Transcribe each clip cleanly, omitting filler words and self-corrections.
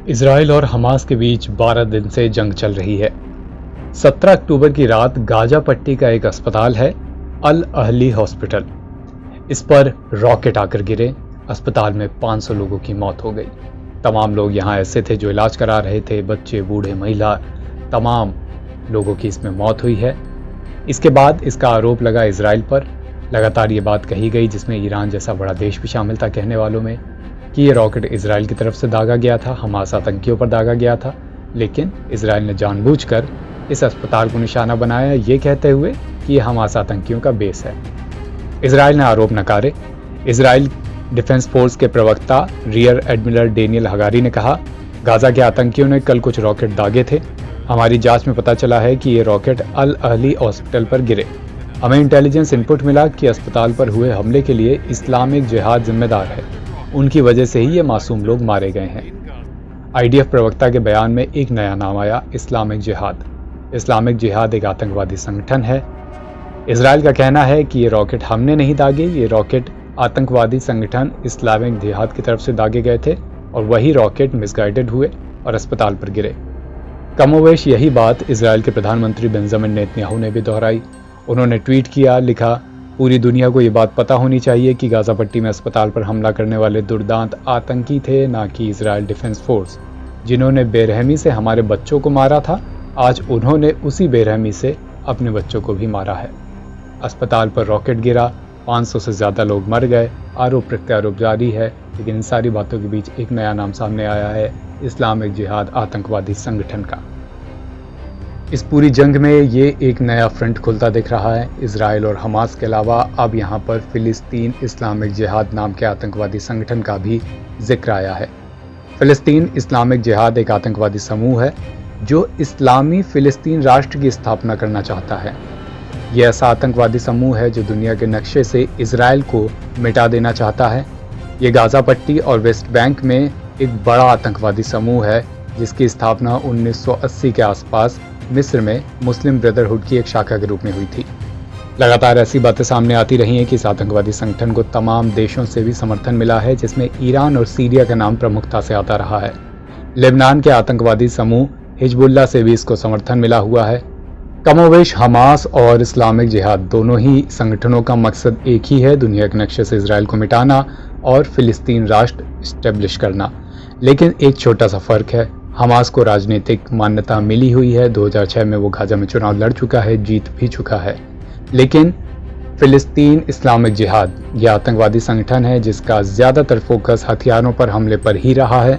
Israel और Hamas के बीच 12 दिन से जंग चल रही है। 17 अक्टूबर की रात गाजा पट्टी का एक अस्पताल है, अल अहली हॉस्पिटल। इस पर रॉकेट आकर गिरे। अस्पताल में 500 लोगों की मौत हो गई। तमाम लोग यहाँ ऐसे थे जो इलाज करा रहे थे, बच्चे, बूढ़े, महिला, तमाम लोगों की इसमें मौत हुई है। इसके बाद इसका आरोप लगा इजराइल पर। लगातार ये बात कही गई, जिसमें ईरान जैसा बड़ा देश भी शामिल था कहने वालों में, कि ये रॉकेट इजराइल की तरफ से दागा गया था, हमास आतंकियों पर दागा गया था। लेकिन इजराइल ने जानबूझकर इस अस्पताल को निशाना बनाया, ये कहते हुए कि ये हमास आतंकियों का बेस है। इजराइल ने आरोप नकारे। इजराइल डिफेंस फोर्स के प्रवक्ता रियर एडमिरल डेनियल हगारी ने कहा, गाजा के आतंकियों ने कल कुछ रॉकेट दागे थे। हमारी जांच में पता चला है कि ये रॉकेट अल अहली हॉस्पिटल पर गिरे। हमें इंटेलिजेंस इनपुट मिला कि अस्पताल पर हुए हमले के लिए इस्लामिक जिहाद जिम्मेदार है। उनकी वजह से ही ये मासूम लोग मारे गए हैं। आईडीएफ प्रवक्ता के बयान में एक नया नाम आया, इस्लामिक जिहाद। इस्लामिक जिहाद एक आतंकवादी संगठन है। इजराइल का कहना है कि ये रॉकेट हमने नहीं दागे, ये रॉकेट आतंकवादी संगठन इस्लामिक जिहाद की तरफ से दागे गए थे और वही रॉकेट मिसगाइडेड हुए और अस्पताल पर गिरे। कमोवेश यही बात इजराइल के प्रधानमंत्री बेंजामिन नेतन्याहू ने भी दोहराई। उन्होंने ट्वीट किया, लिखा, पूरी दुनिया को ये बात पता होनी चाहिए कि गाजा पट्टी में अस्पताल पर हमला करने वाले दुर्दांत आतंकी थे, ना कि इजराइल डिफेंस फोर्स, जिन्होंने बेरहमी से हमारे बच्चों को मारा था। आज उन्होंने उसी बेरहमी से अपने बच्चों को भी मारा है। अस्पताल पर रॉकेट गिरा, 500 से ज़्यादा लोग मर गए। आरोप प्रत्यारोप जारी है, लेकिन इन सारी बातों के बीच एक नया नाम सामने आया है, इस्लामिक जिहाद आतंकवादी संगठन का। इस पूरी जंग में ये एक नया फ्रंट खुलता दिख रहा है। इजराइल और हमास के अलावा अब यहाँ पर फिलिस्तीन इस्लामिक जिहाद नाम के आतंकवादी संगठन का भी जिक्र आया है। फिलिस्तीन इस्लामिक जिहाद एक आतंकवादी समूह है जो इस्लामी फिलिस्तीन राष्ट्र की स्थापना करना चाहता है। यह ऐसा आतंकवादी समूह है जो दुनिया के नक्शे से इजराइल को मिटा देना चाहता है। ये गाजा पट्टी और वेस्ट बैंक में एक बड़ा आतंकवादी समूह है जिसकी स्थापना 1980 के आसपास मिस्र में मुस्लिम ब्रदरहुड की एक शाखा के रूप में हुई थी। लगातार ऐसी बातें सामने आती रही हैं कि इस आतंकवादी संगठन को तमाम देशों से भी समर्थन मिला है, जिसमें ईरान और सीरिया का नाम प्रमुखता से आता रहा है। लेबनान के आतंकवादी समूह हिजबुल्लाह से भी इसको समर्थन मिला हुआ है। कमोवेश हमास और इस्लामिक जिहाद दोनों ही संगठनों का मकसद एक ही है, दुनिया के नक्शे से इजराइल को मिटाना और फिलिस्तीन राष्ट्र स्टेब्लिश करना। लेकिन एक छोटा सा फर्क है, हमास को राजनीतिक मान्यता मिली हुई है। 2006 में वो गाजा में चुनाव लड़ चुका है, जीत भी चुका है। लेकिन फिलिस्तीन इस्लामिक जिहाद यह आतंकवादी संगठन है जिसका ज़्यादातर फोकस हथियारों पर हमले पर ही रहा है।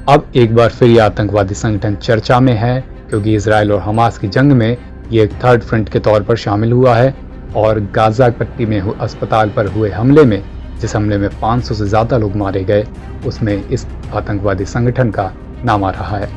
अब एक बार फिर यह आतंकवादी संगठन चर्चा में है, क्योंकि इजराइल और हमास की जंग में ये एक थर्ड फ्रंट के तौर पर शामिल हुआ है। और गाजा पट्टी में अस्पताल पर हुए हमले में, जिस हमले में 500 से ज़्यादा लोग मारे गए, उसमें इस आतंकवादी संगठन का नाम आ रहा है।